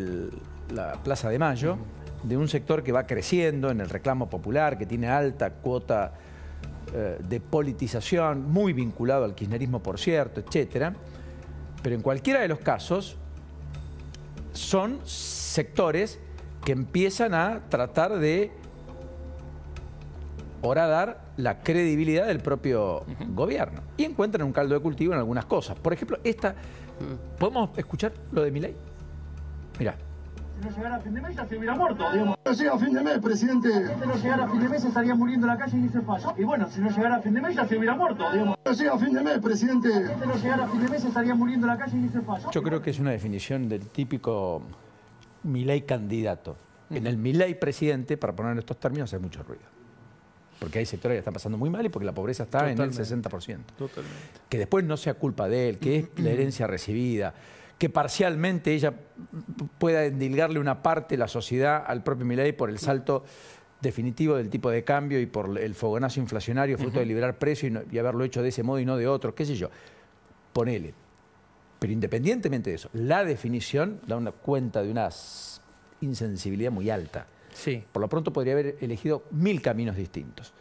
A: la Plaza de Mayo, de un sector que va creciendo en el reclamo popular, que tiene alta cuota de politización, muy vinculado al kirchnerismo, por cierto, etcétera. Pero en cualquiera de los casos, son sectores que empiezan a tratar de horadar la credibilidad del propio gobierno. Y encuentran un caldo de cultivo en algunas cosas. Por ejemplo, esta... ¿Podemos escuchar lo de Milei? Mirá.
L: Si no llegara a fin de mes ya se hubiera muerto, digamos.
M: No llega a fin de mes, presidente.
L: Si no llegara a fin de mes estaría muriendo en la calle y se falló. Y bueno, si no llegara a fin de mes ya se hubiera muerto, digamos.
M: No llega a fin de mes, presidente.
L: Si no llegara a fin de mes estaría muriendo en la calle y se falló.
A: Yo creo que es una definición del típico Milei candidato. En el Milei presidente, para poner en estos términos, hay mucho ruido. Porque hay sectores que están pasando muy mal y porque la pobreza está en el 60%.
I: Totalmente.
A: Que después no sea culpa de él, que es la herencia recibida, que parcialmente ella pueda endilgarle una parte de la sociedad al propio Milei por el salto definitivo del tipo de cambio y por el fogonazo inflacionario fruto de liberar precios y haberlo hecho de ese modo y no de otro, qué sé yo. Ponele. Pero independientemente de eso, la definición da una cuenta de una insensibilidad muy alta.
I: Sí.
A: Por lo pronto podría haber elegido 1000 caminos distintos.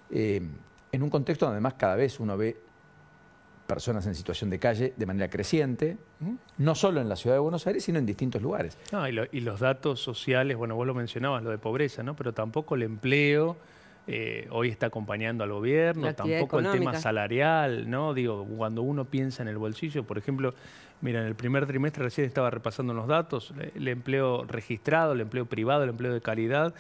A: En un contexto donde además cada vez uno ve personas en situación de calle de manera creciente, no solo en la ciudad de Buenos Aires, sino en distintos lugares.
I: No, y los datos sociales, bueno, vos lo mencionabas, lo de pobreza, ¿no? Pero tampoco el empleo hoy está acompañando al gobierno, tampoco el tema salarial, ¿no? Digo, cuando uno piensa en el bolsillo, por ejemplo, mira, en el primer trimestre recién estaba repasando los datos, el empleo registrado, el empleo privado, el empleo de calidad,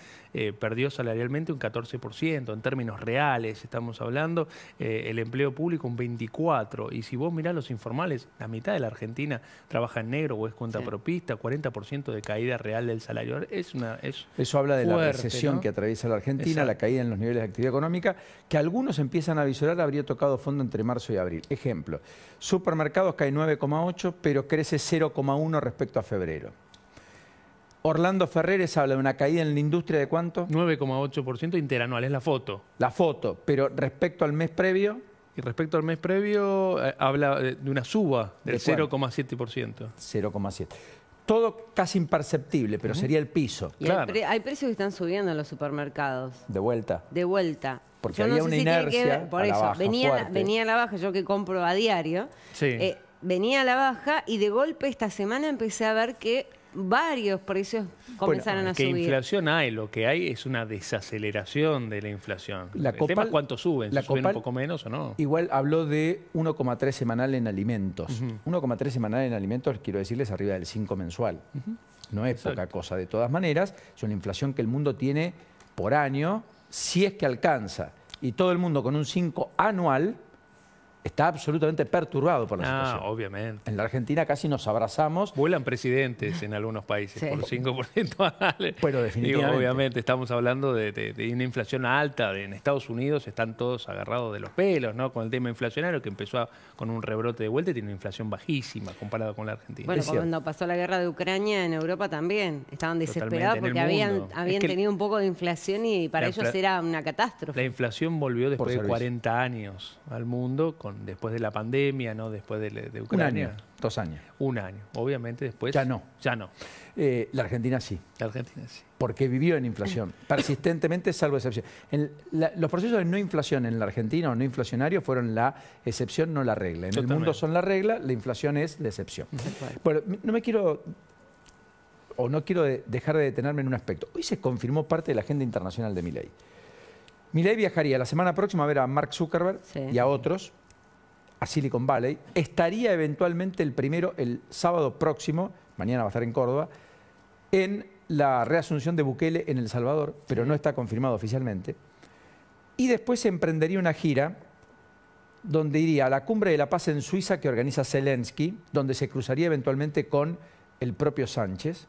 I: perdió salarialmente un 14%, en términos reales estamos hablando, el empleo público un 24%, y si vos mirás los informales, la mitad de la Argentina trabaja en negro o es cuentapropista, 40% de caída real del salario.
A: Eso habla de
I: fuerte,
A: la recesión, ¿no?, que atraviesa la Argentina, exacto, la caída en los niveles de actividad económica, que algunos empiezan a visorar habría tocado fondo entre marzo y abril. Ejemplo, supermercados cae 9,8%, pero crece 0,1% respecto a febrero. Orlando Ferreres habla de una caída en la industria de ¿cuánto?
I: 9,8% interanual, es la foto.
A: La foto, pero respecto al mes previo...
I: Y respecto al mes previo, habla de una suba del 0,7%.
A: 0,7%. Todo casi imperceptible, pero sería el piso.
H: Y claro, hay precios que están subiendo en los supermercados.
A: De vuelta.
H: De vuelta.
A: Porque
H: yo
A: había
H: no sé
A: una
H: si
A: inercia
H: tiene que ver, por
A: a la
H: eso,
A: baja,
H: venía a la baja, yo que compro a diario,
I: sí,
H: venía a la baja y de golpe esta semana empecé a ver que varios precios comenzaron a subir.
I: Que inflación hay, lo que hay es una desaceleración de la inflación. El tema es cuánto suben, si suben un poco menos o no.
A: Igual habló de 1,3 semanal en alimentos. 1,3 semanal en alimentos, quiero decirles, arriba del 5 mensual. No es poca cosa. De todas maneras, es una inflación que el mundo tiene por año, si es que alcanza. Y todo el mundo con un 5 anual está absolutamente perturbado por la situación.
I: Obviamente.
A: En la Argentina casi nos abrazamos.
I: Vuelan presidentes en algunos países por 5% anuales.
A: Pero definitivamente.
I: Digo, obviamente estamos hablando de una inflación alta. En Estados Unidos están todos agarrados de los pelos, ¿no? Con el tema inflacionario que empezó con un rebrote de vuelta y tiene una inflación bajísima comparado con la Argentina.
H: Bueno, cuando pasó la guerra de Ucrania en Europa también estaban desesperados porque habían tenido un poco de inflación y para ellos era una catástrofe.
I: La inflación volvió después de 40 años al mundo, después de la pandemia, ¿no? Después de Ucrania.
A: 1 año, 2 años.
I: 1 año. Obviamente después...
A: Ya no.
I: Ya no.
A: La Argentina sí.
I: La Argentina sí.
A: Porque vivió en inflación, persistentemente, salvo excepción. Los procesos de no inflación en la Argentina o no inflacionario fueron la excepción, no la regla. En el mundo son la regla, la inflación es la excepción. Bueno, no quiero dejar de detenerme en un aspecto. Hoy se confirmó parte de la agenda internacional de Milei. Milei viajaría la semana próxima a ver a Mark Zuckerberg y a otros, a Silicon Valley. Estaría eventualmente el sábado próximo, mañana va a estar en Córdoba, en la reasunción de Bukele en El Salvador, pero no está confirmado oficialmente. Y después emprendería una gira donde iría a la Cumbre de la Paz en Suiza que organiza Zelensky, donde se cruzaría eventualmente con el propio Sánchez,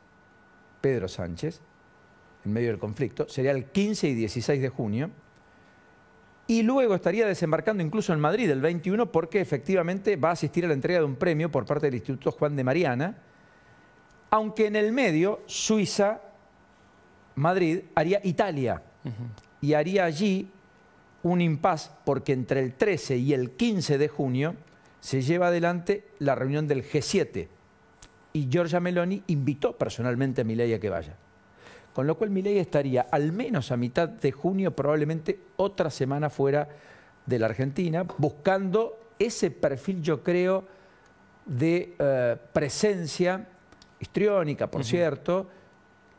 A: Pedro Sánchez, en medio del conflicto. Sería el 15 y 16 de junio. Y luego estaría desembarcando incluso en Madrid el 21 porque efectivamente va a asistir a la entrega de un premio por parte del Instituto Juan de Mariana, aunque en el medio, Suiza, Madrid, haría Italia y haría allí un impasse porque entre el 13 y el 15 de junio se lleva adelante la reunión del G7 y Giorgia Meloni invitó personalmente a Milei a que vaya. Con lo cual Milei estaría al menos a mitad de junio, probablemente otra semana fuera de la Argentina, buscando ese perfil, yo creo, de presencia histriónica, por cierto,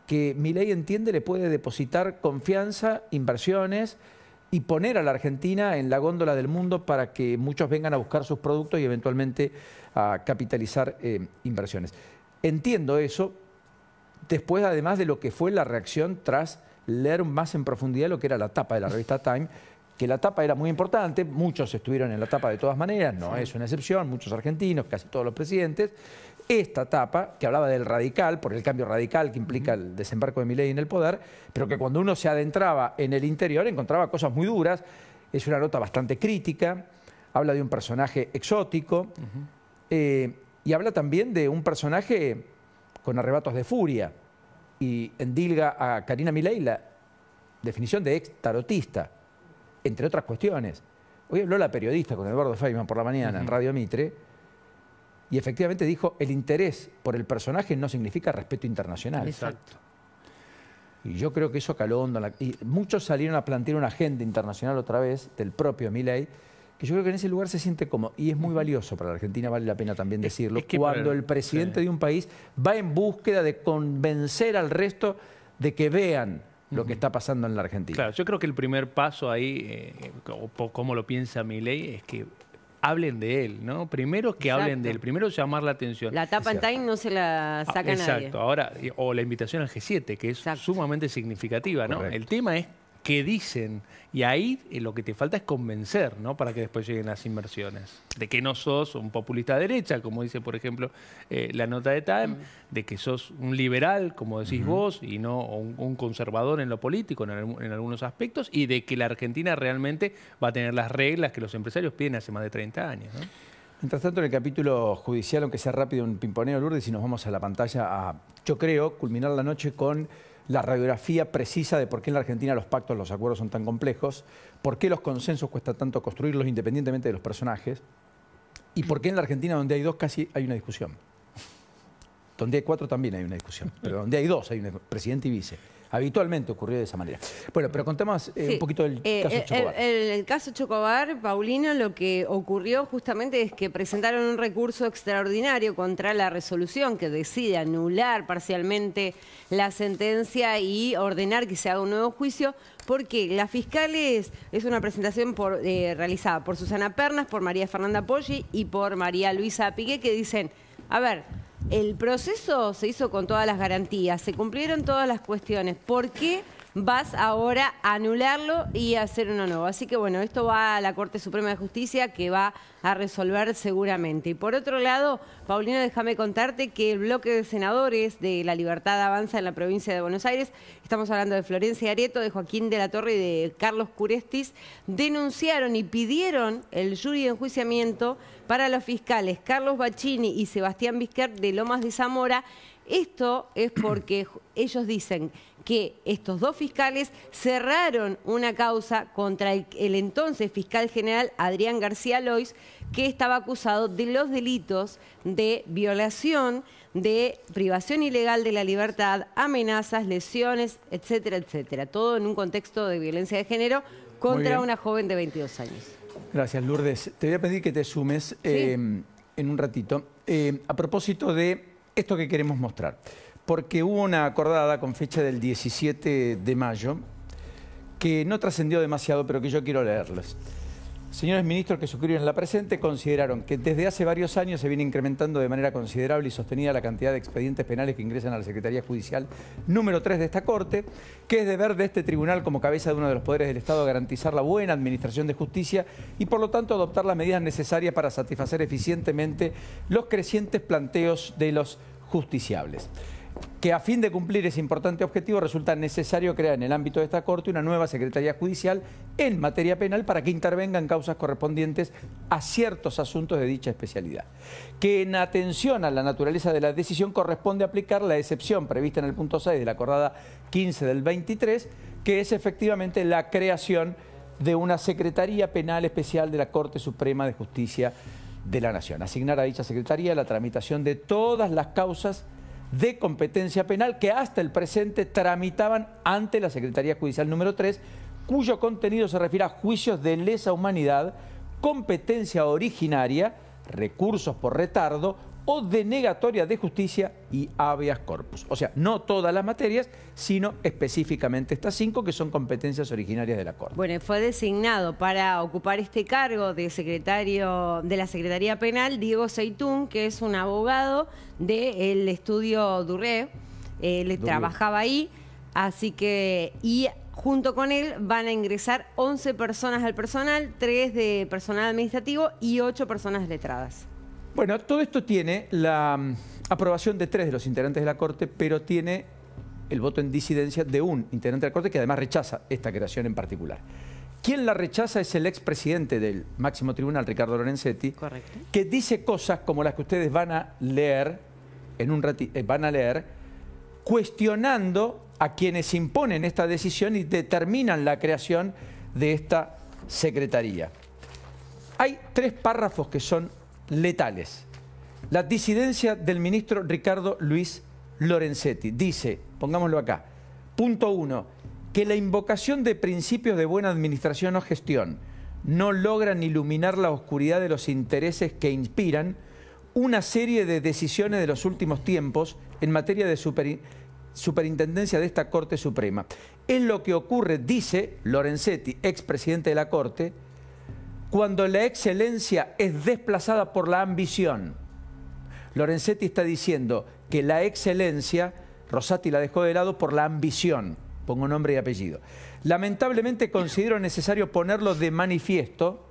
A: que Milei entiende le puede depositar confianza, inversiones y poner a la Argentina en la góndola del mundo para que muchos vengan a buscar sus productos y eventualmente a capitalizar inversiones. Entiendo eso. Después, además de lo que fue la reacción tras leer más en profundidad lo que era la tapa de la revista Time, que la tapa era muy importante, muchos estuvieron en la tapa de todas maneras, no es una excepción, muchos argentinos, casi todos los presidentes. Esta tapa, que hablaba del radical, por el cambio radical que implica el desembarco de Milei en el poder, pero que cuando uno se adentraba en el interior encontraba cosas muy duras, es una nota bastante crítica, habla de un personaje exótico y habla también de un personaje con arrebatos de furia, y endilga a Karina Milei la definición de ex tarotista, entre otras cuestiones. Hoy habló la periodista con Eduardo Feynman por la mañana en Radio Mitre, y efectivamente dijo, el interés por el personaje no significa respeto internacional.
I: Exacto.
A: Y yo creo que eso caló hondo. Y muchos salieron a plantear una agenda internacional otra vez, del propio Milei, que yo creo que en ese lugar se siente cómodo. Y es muy valioso para la Argentina, vale la pena también decirlo, es que cuando el presidente de un país va en búsqueda de convencer al resto de que vean lo que está pasando en la Argentina.
I: Claro, yo creo que el primer paso ahí, como lo piensa Milei, es que hablen de él, ¿no? Primero que hablen de él, primero llamar la atención.
H: La tapa en Time no se la saca nadie.
I: Exacto, ahora, o la invitación al G7, que es sumamente significativa, ¿no? El tema es qué dicen, y ahí lo que te falta es convencer, ¿no? Para que después lleguen las inversiones. De que no sos un populista de derecha, como dice, por ejemplo, la nota de Time, de que sos un liberal, como decís vos, y no un conservador en lo político, en algunos aspectos, y de que la Argentina realmente va a tener las reglas que los empresarios piden hace más de 30 años, ¿no?
A: Mientras tanto, en el capítulo judicial, aunque sea rápido, un pimponeo, Lourdes, y nos vamos a la pantalla a, yo creo, culminar la noche con la radiografía precisa de por qué en la Argentina los pactos, los acuerdos son tan complejos, por qué los consensos cuesta tanto construirlos independientemente de los personajes, y por qué en la Argentina, donde hay dos, casi hay una discusión. Donde hay cuatro también hay una discusión, pero donde hay dos, hay un presidente y vice. Habitualmente ocurrió de esa manera. Bueno, pero contemos un poquito del caso Chocobar.
H: El caso Chocobar, Paulino, lo que ocurrió justamente es que presentaron un recurso extraordinario contra la resolución que decide anular parcialmente la sentencia y ordenar que se haga un nuevo juicio, porque las fiscales, es una presentación realizada por Susana Pernas, por María Fernanda Poggi y por María Luisa Piqué, que dicen, a ver, el proceso se hizo con todas las garantías, se cumplieron todas las cuestiones. ¿Por qué vas ahora a anularlo y a hacer uno nuevo? Así que bueno, esto va a la Corte Suprema de Justicia, que va a resolver seguramente. Y por otro lado, Paulino, déjame contarte que el bloque de senadores de La Libertad Avanza en la provincia de Buenos Aires, estamos hablando de Florencia Arieto, de Joaquín de la Torre y de Carlos Curestis, denunciaron y pidieron el jury de enjuiciamiento para los fiscales Carlos Bacchini y Sebastián Vizquer de Lomas de Zamora. Esto es porque ellos dicen que estos dos fiscales cerraron una causa contra el entonces fiscal general Adrián García Lois, que estaba acusado de los delitos de violación, de privación ilegal de la libertad, amenazas, lesiones, etcétera, etcétera. Todo en un contexto de violencia de género contra una joven de 22 años.
A: Gracias, Lourdes. Te voy a pedir que te sumes en un ratito. A propósito de esto que queremos mostrar, porque hubo una acordada con fecha del 17 de mayo que no trascendió demasiado, pero que yo quiero leerles. Señores ministros que suscribieron la presente consideraron que desde hace varios años se viene incrementando de manera considerable y sostenida la cantidad de expedientes penales que ingresan a la Secretaría Judicial número 3 de esta Corte, que es deber de este tribunal como cabeza de uno de los poderes del Estado garantizar la buena administración de justicia y por lo tanto adoptar las medidas necesarias para satisfacer eficientemente los crecientes planteos de los justiciables. Que a fin de cumplir ese importante objetivo resulta necesario crear en el ámbito de esta Corte una nueva Secretaría Judicial en materia penal para que intervenga en causas correspondientes a ciertos asuntos de dicha especialidad. Que en atención a la naturaleza de la decisión corresponde aplicar la excepción prevista en el punto 6 de la acordada 15 del 23, que es efectivamente la creación de una Secretaría Penal Especial de la Corte Suprema de Justicia de la Nación. Asignar a dicha Secretaría la tramitación de todas las causas de competencia penal que hasta el presente tramitaban ante la Secretaría Judicial número 3, cuyo contenido se refiere a juicios de lesa humanidad, competencia originaria, recursos por retardo o denegatoria de justicia y habeas corpus. O sea, no todas las materias, sino específicamente estas 5 que son competencias originarias de la Corte.
H: Bueno, fue designado para ocupar este cargo de secretario de la Secretaría Penal Diego Seitún, que es un abogado del estudio Durré. Él trabajaba ahí, así que... y junto con él van a ingresar 11 personas al personal, 3 de personal administrativo y 8 personas letradas.
A: Bueno, todo esto tiene la aprobación de 3 de los integrantes de la Corte, pero tiene el voto en disidencia de un integrante de la Corte que además rechaza esta creación en particular. Quien la rechaza es el expresidente del máximo tribunal, Ricardo Lorenzetti,
H: correcto,
A: que dice cosas como las que ustedes van a leer en un ratito, cuestionando a quienes imponen esta decisión y determinan la creación de esta secretaría. Hay 3 párrafos que son letales. La disidencia del ministro Ricardo Luis Lorenzetti dice, pongámoslo acá, punto 1, que la invocación de principios de buena administración o gestión no logran iluminar la oscuridad de los intereses que inspiran una serie de decisiones de los últimos tiempos en materia de superintendencia de esta Corte Suprema. Es lo que ocurre, dice Lorenzetti, expresidente de la Corte, cuando la excelencia es desplazada por la ambición. Lorenzetti está diciendo que la excelencia, Rosati la dejó de lado por la ambición. Pongo nombre y apellido. Lamentablemente considero necesario ponerlo de manifiesto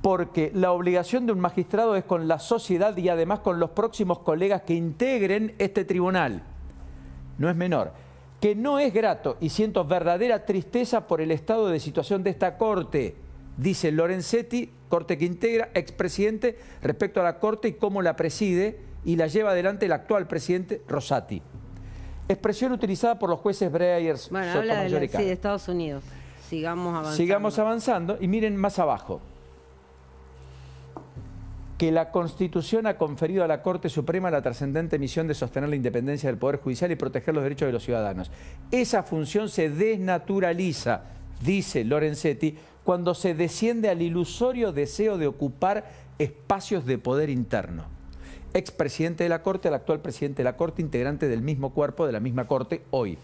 A: porque la obligación de un magistrado es con la sociedad y además con los próximos colegas que integren este tribunal. No es menor. Que no es grato y siento verdadera tristeza por el estado de situación de esta Corte, dice Lorenzetti, Corte que integra, expresidente, respecto a la Corte y cómo la preside y la lleva adelante el actual presidente Rosati. Expresión utilizada por los jueces Breyer, Sotomayor y Cano.
H: Sí, de Estados Unidos. Sigamos avanzando.
A: Sigamos avanzando y miren más abajo. Que la Constitución ha conferido a la Corte Suprema la trascendente misión de sostener la independencia del Poder Judicial y proteger los derechos de los ciudadanos. Esa función se desnaturaliza, dice Lorenzetti, cuando se desciende al ilusorio deseo de ocupar espacios de poder interno. Expresidente de la Corte, al actual presidente de la Corte, integrante del mismo cuerpo de la misma Corte hoy,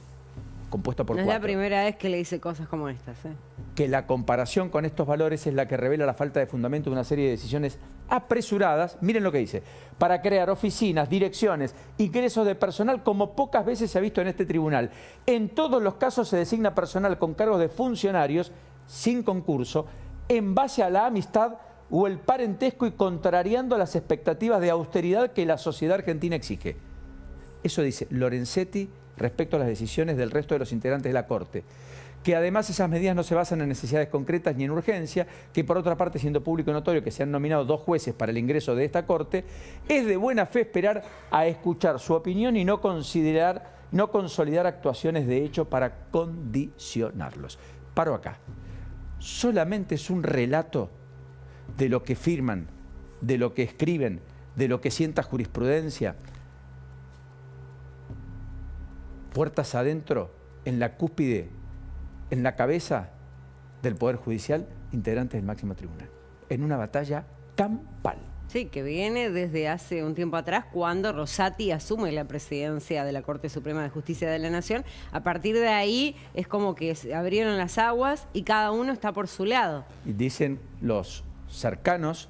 A: compuesta por 4.
H: No es la primera vez que le dice cosas como estas.
A: Que la comparación con estos valores es la que revela la falta de fundamento de una serie de decisiones apresuradas, miren lo que dice, para crear oficinas, direcciones, ingresos de personal como pocas veces se ha visto en este tribunal. En todos los casos se designa personal con cargos de funcionarios sin concurso, en base a la amistad o el parentesco y contrariando las expectativas de austeridad que la sociedad argentina exige. Eso dice Lorenzetti respecto a las decisiones del resto de los integrantes de la Corte. Que además esas medidas no se basan en necesidades concretas ni en urgencia, que por otra parte, siendo público y notorio que se han nominado 2 jueces para el ingreso de esta Corte, es de buena fe esperar a escuchar su opinión y no consolidar actuaciones de hecho para condicionarlos. Paro acá. Solamente es un relato de lo que firman, de lo que escriben, de lo que sienta jurisprudencia. Puertas adentro, en la cúspide, en la cabeza del Poder Judicial, integrantes del máximo tribunal, en una batalla campal.
H: Sí, que viene desde hace un tiempo atrás, cuando Rosati asume la presidencia de la Corte Suprema de Justicia de la Nación. A partir de ahí es como que se abrieron las aguas y cada uno está por su lado.
A: Y dicen los cercanos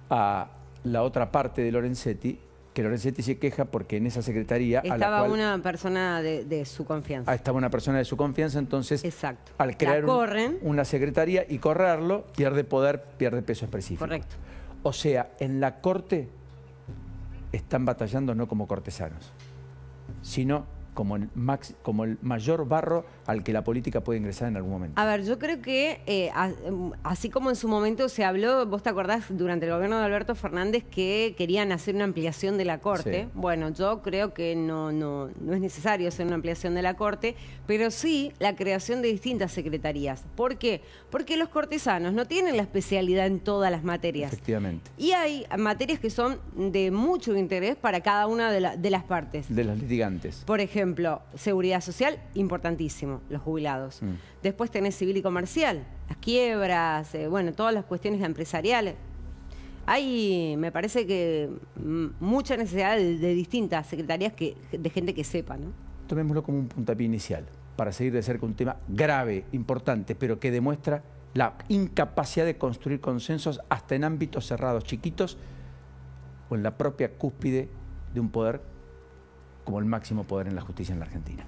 A: a la otra parte de Lorenzetti, que Lorenzetti se queja porque en esa secretaría...
H: Estaba una persona de su confianza.
A: Estaba una persona de su confianza, entonces...
H: Exacto.
A: Al crear una secretaría y correrlo, pierde poder, pierde peso específico.
H: Correcto.
A: O sea, en la Corte están batallando no como cortesanos, sino como el mayor barro al que la política puede ingresar en algún momento.
H: A ver, yo creo que así como en su momento se habló, vos te acordás durante el gobierno de Alberto Fernández que querían hacer una ampliación de la Corte. Sí. Bueno, yo creo que no es necesario hacer una ampliación de la Corte, pero sí la creación de distintas secretarías. ¿Por qué? Porque los cortesanos no tienen la especialidad en todas las materias.
A: Efectivamente.
H: Y hay materias que son de mucho interés para cada una de las partes.
A: De los litigantes.
H: Por ejemplo, seguridad social, importantísimo, los jubilados. Después tenés civil y comercial, las quiebras, bueno, todas las cuestiones empresariales. Hay, me parece que mucha necesidad de distintas secretarías de gente que sepa, ¿no?
A: Tomémoslo como un puntapié inicial, para seguir de cerca un tema grave, importante, pero que demuestra la incapacidad de construir consensos hasta en ámbitos cerrados, chiquitos, o en la propia cúspide de un poder como el máximo poder en la justicia en la Argentina.